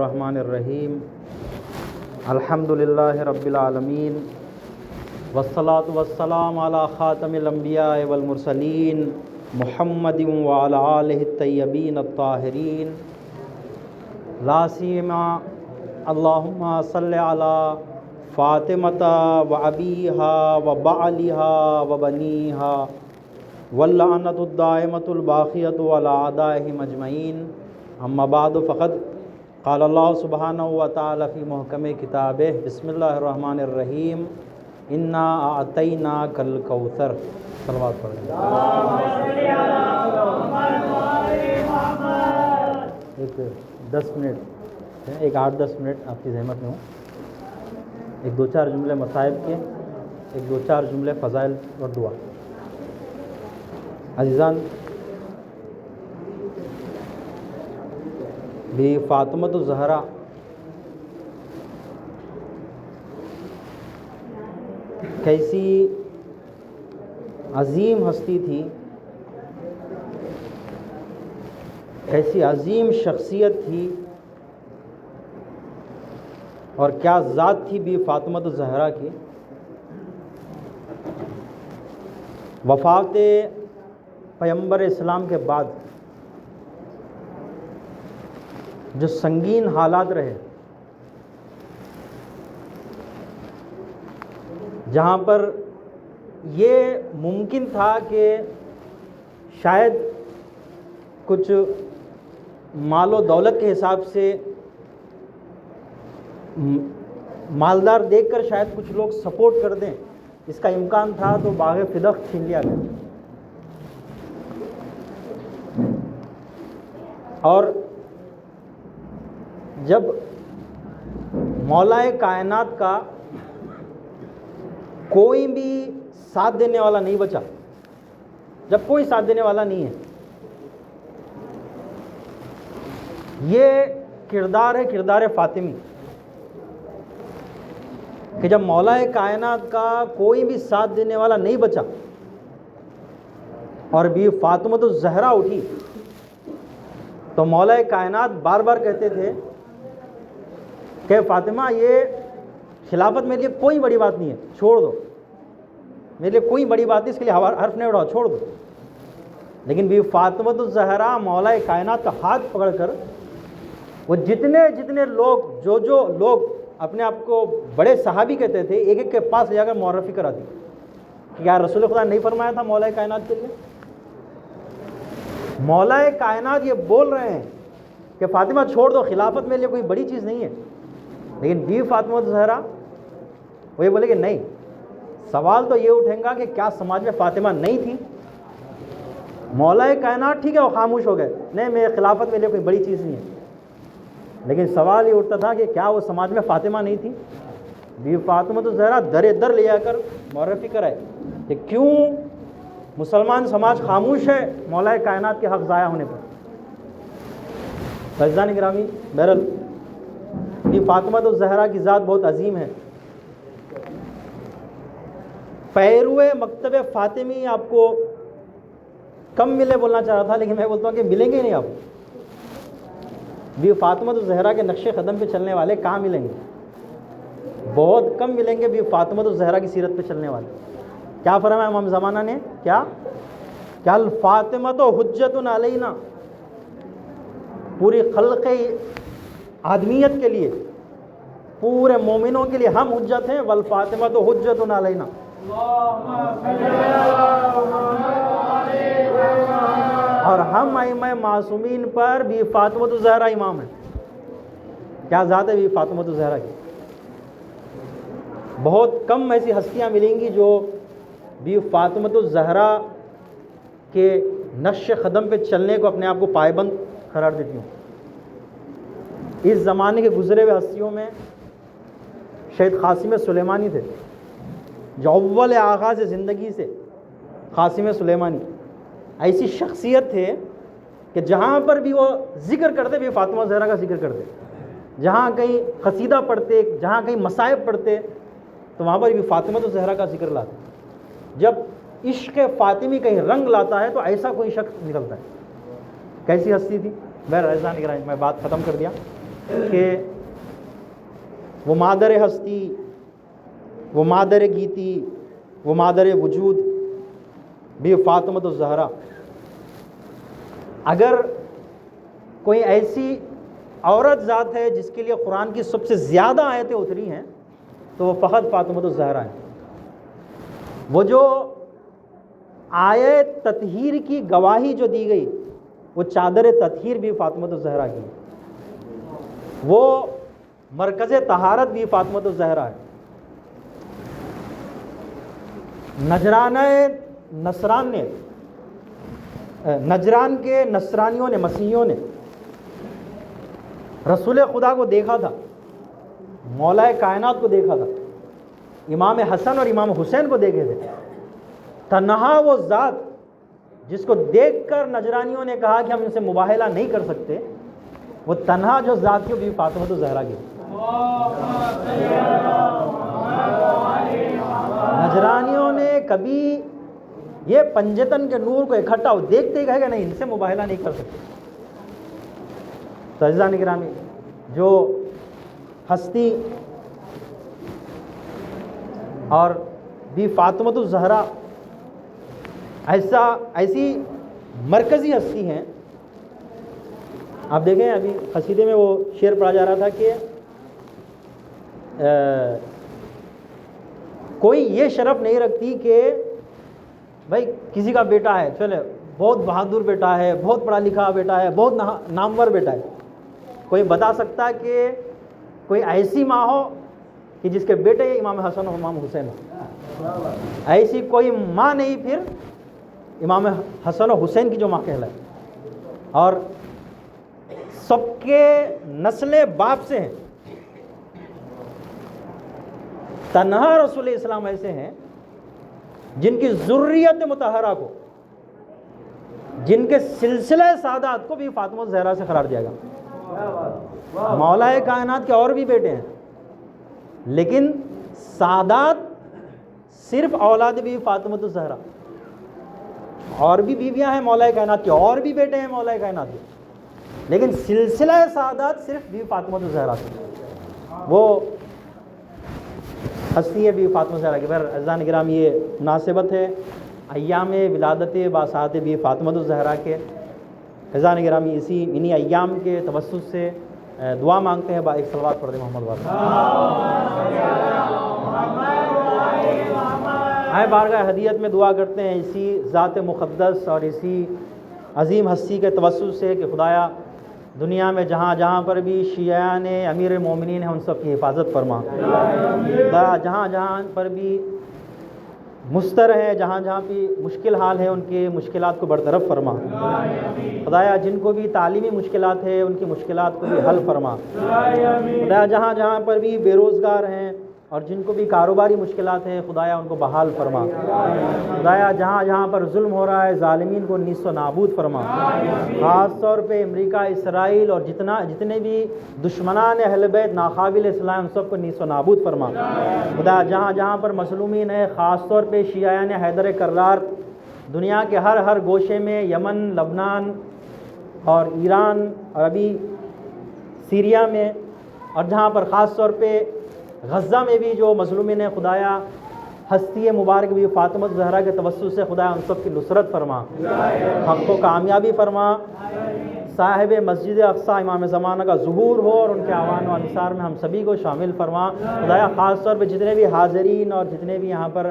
الرحمن الرحیم الحمدللہ رب العالمین والصلاة والسلام علی خاتم الانبیاء والمرسلین محمد وعلی آلہ الطیبین الطاہرین لا سیما اللہم صلی علی فاطمۃ و ابیہا و بعلہا و بنیہا واللعنۃ الدائمۃ الباقیۃ علی اعدائہم اجمعین اما بعد فقد قال اللہ سبحانہ وتعالی فی محکم کتابہ بسم اللہ الرحمن الرحیم انا اعطیناک الکوثر صلوات پڑھیں۔ ایک 10 منٹ ایک 8-10 منٹ آپ کی زحمت میں ہوں، ایک 2-4 جملے مصائب کے، ایک 2-4 جملے فضائل اور دعا۔ عزیزان، بی فاطمۃ الزہرا کیسی عظیم ہستی تھی، کیسی عظیم شخصیت تھی، اور کیا ذات تھی بی فاطمۃ الزہرا کی۔ وفات پیغمبر اسلام کے بعد جو سنگین حالات رہے، جہاں پر یہ ممکن تھا کہ شاید کچھ مال و دولت کے حساب سے مالدار دیکھ کر شاید کچھ لوگ سپورٹ کر دیں، اس کا امکان تھا، تو باغ فدق چھین لیا گیا۔ اور جب مولا کائنات کا کوئی بھی ساتھ دینے والا نہیں بچا، جب کوئی ساتھ دینے والا نہیں ہے، یہ کردار ہے کردار فاطمی، کہ جب مولا کائنات کا کوئی بھی ساتھ دینے والا نہیں بچا اور بی فاطمۃ الزہرا اٹھی، تو مولا کائنات بار بار کہتے تھے کہ فاطمہ، یہ خلافت میرے لیے کوئی بڑی بات نہیں ہے، چھوڑ دو، میرے لیے کوئی بڑی بات نہیں، اس کے لیے حرف نہیں اڑاؤ، چھوڑ دو۔ لیکن بی فاطمۃ الزہرا مولا کائنات کا ہاتھ پکڑ کر وہ جتنے لوگ جو لوگ اپنے آپ کو بڑے صحابی کہتے تھے، ایک ایک کے پاس لے جا کر معرفی کراتی کہ کیا رسول خدا نے نہیں فرمایا تھا مولا کائنات کے لیے؟ مولا کائنات یہ بول رہے ہیں کہ فاطمہ چھوڑ دو، خلافت میرے لیے کوئی بڑی چیز نہیں ہے۔ لیکن بی فاطمۃ الزہرا وہ یہ بولے کہ نہیں، سوال تو یہ اٹھیں گا کہ کیا سماج میں فاطمہ نہیں تھی؟ مولا کائنات ٹھیک ہے وہ خاموش ہو گئے، نہیں میرے خلافت میرے لیے کوئی بڑی چیز نہیں ہے، لیکن سوال یہ اٹھتا تھا کہ کیا وہ سماج میں فاطمہ نہیں تھی؟ بی فاطمۃ الزہرا در در لے جا کر معرفی کرائے کہ کیوں مسلمان سماج خاموش ہے مولا کائنات کے حق ضائع ہونے پر۔ فیضان گرامی، بہرحال بی فاطمۃ الزہرا کی ذات بہت عظیم ہے۔ پیروے مکتب فاطمی آپ کو کم ملے بولنا چاہ رہا تھا، لیکن میں بولتا ہوں کہ ملیں گے ہی نہیں آپ۔ بی فاطمۃ الزہرا کے نقش قدم پہ چلنے والے کہاں ملیں گے؟ بہت کم ملیں گے بی فاطمۃ الزہرا کی سیرت پہ چلنے والے۔ کیا فرمایا امام زمانہ نے؟ کیا الفاطمۃ حجۃ علینا، پوری خلق آدمیت کے لیے، پورے مومنوں کے لیے ہم حجت ہیں، والفاطمۃ حجۃ علینا۔ اور ہم ائمہ معصومین پر بی فاطمۃ الزہرا امام ہیں۔ کیا ذات ہے بی فاطمۃ الزہرا کی؟ بہت کم ایسی ہستیاں ملیں گی جو بی فاطمۃ الزہرا کے نقش قدم پہ چلنے کو اپنے آپ کو پائبند قرار دیتی ہوں۔ اس زمانے کے گزرے ہوئے ہستیوں میں شہید قاسم سلیمانی تھے، جو اول آغاز زندگی سے قاسم سلیمانی ایسی شخصیت تھے کہ جہاں پر بھی وہ ذکر کرتے بی فاطمہ زہرا کا ذکر کرتے، جہاں کہیں قصیدہ پڑھتے، جہاں کہیں مصائب پڑھتے، تو وہاں پر بھی فاطمہ زہرا کا ذکر لاتے۔ جب عشق فاطمی کہیں رنگ لاتا ہے تو ایسا کوئی شخص نکلتا ہے۔ کیسی ہستی تھی؟ میں بات ختم کر دیا۔ کہ وہ مادر ہستی، وہ مادر گیتی، وہ مادر وجود بی فاطمۃ الزہرا، اگر کوئی ایسی عورت ذات ہے جس کے لیے قرآن کی سب سے زیادہ آیتیں اتری ہیں تو وہ فقط فاطمۃ الزہرا ہے۔ وہ جو آیت تطہیر کی گواہی جو دی گئی، وہ چادر تطہیر بھی فاطمۃ الزہرا کی، وہ مرکز طہارت بھی فاطمۃ الزہرا ہے۔ نجران کے نصرانیوں نے، مسیحیوں نے رسول خدا کو دیکھا تھا، مولا کائنات کو دیکھا تھا، امام حسن اور امام حسین کو دیکھے تھے۔ تنہا وہ ذات جس کو دیکھ کر نجرانیوں نے کہا کہ ہم ان سے مباہلہ نہیں کر سکتے، وہ تنہا جو ذات کی بھی فاطمۃ الزہرا کی۔ نجرانیوں نے کبھی یہ پنجتن کے نور کو اکٹھا ہو دیکھتے ہی کہے گا نہیں، ان سے مباہلہ نہیں کر سکتے۔ تو عزیزان گرامی، جو ہستی اور بھی فاطمۃ الزہرا ایسی مرکزی ہستی ہیں۔ آپ دیکھیں ابھی قصیدے میں وہ شعر پڑھا جا رہا تھا کہ کوئی یہ شرف نہیں رکھتی کہ بھائی کسی کا بیٹا ہے، چلے بہت بہادر بیٹا ہے، بہت پڑھا لکھا بیٹا ہے، بہت نامور بیٹا ہے۔ کوئی بتا سکتا ہے کہ کوئی ایسی ماں ہو کہ جس کے بیٹے امام حسن اور امام حسین ہو؟ ایسی کوئی ماں نہیں پھر امام حسن و حسین کی جو ماں کہلائے، اور سب کے نسل باپ سے ہیں۔ تنہا رسول اسلام ایسے ہیں جن کی ذریت مطہرہ کو، جن کے سلسلہ سعادت کو بھی فاطمہ الزہرا سے قرار دیا گیا۔ مولا کائنات کے اور بھی بیٹے ہیں، لیکن سعادت صرف اولاد بھی فاطمہ الزہرا۔ اور بھی بیویاں ہیں مولا کائنات کے، اور بھی بیٹے ہیں مولا کائنات کے، لیکن سلسلہ سعادت صرف بھی فاطمہ الزہرا سے۔ وہ ہستی ہے بھی فاطمہ الزہرا کی۔ پر عزیزان کرام، یہ مناسبت ہے ایام ولادت باسعادت بھی فاطمہ الزہرا کے۔ عزیزان کرام، انہی ایام کے توسط سے دعا مانگتے ہیں، با ایک صلوات پڑھ دیں محمد واسطہ۔ آئے بارگاہ ہدیت میں دعا کرتے ہیں اسی ذات مقدس اور اسی عظیم ہستی کے توسط سے کہ خدایا دنیا میں جہاں جہاں پر بھی شیعان امیر مومنین ہیں ان سب کی حفاظت فرما۔ خدایا جہاں جہاں پر بھی مستر ہیں، جہاں جہاں بھی مشکل حال ہے، ان کی مشکلات کو برطرف فرما۔ خدایا جن کو بھی تعلیمی مشکلات ہے ان کی مشکلات کو بھی حل فرما۔ خدایا جہاں جہاں پر بھی بے روزگار ہیں اور جن کو بھی کاروباری مشکلات ہیں، خدایا ان کو بحال فرما۔ خدایا جہاں جہاں پر ظلم ہو رہا ہے ظالمین کو نیست و نابود فرما۔ خاص طور پہ امریکہ، اسرائیل اور جتنے بھی دشمنان اہل بیت ناقابل اسلام، سب کو نیست و نابود فرما۔ خدایا جہاں جہاں پر مظلومین ہیں، خاص طور پہ شیعان حیدر کرار دنیا کے ہر گوشے میں، یمن، لبنان اور ایران اور ابھی سیریا میں، اور جہاں پر خاص طور پہ غزہ میں بھی جو مظلومین ہیں، خدایا ہستی مبارک بھی فاطمہ الزہرا کے توسط سے خدایا ان سب کی نصرت فرما، حق کو کامیابی فرما۔ صاحب مسجد اقصی امام زمانہ کا ظہور ہو اور ان کے اعوان و انصار میں ہم سبھی کو شامل فرما۔ خدایا خاص طور پہ جتنے بھی حاضرین اور جتنے بھی یہاں پر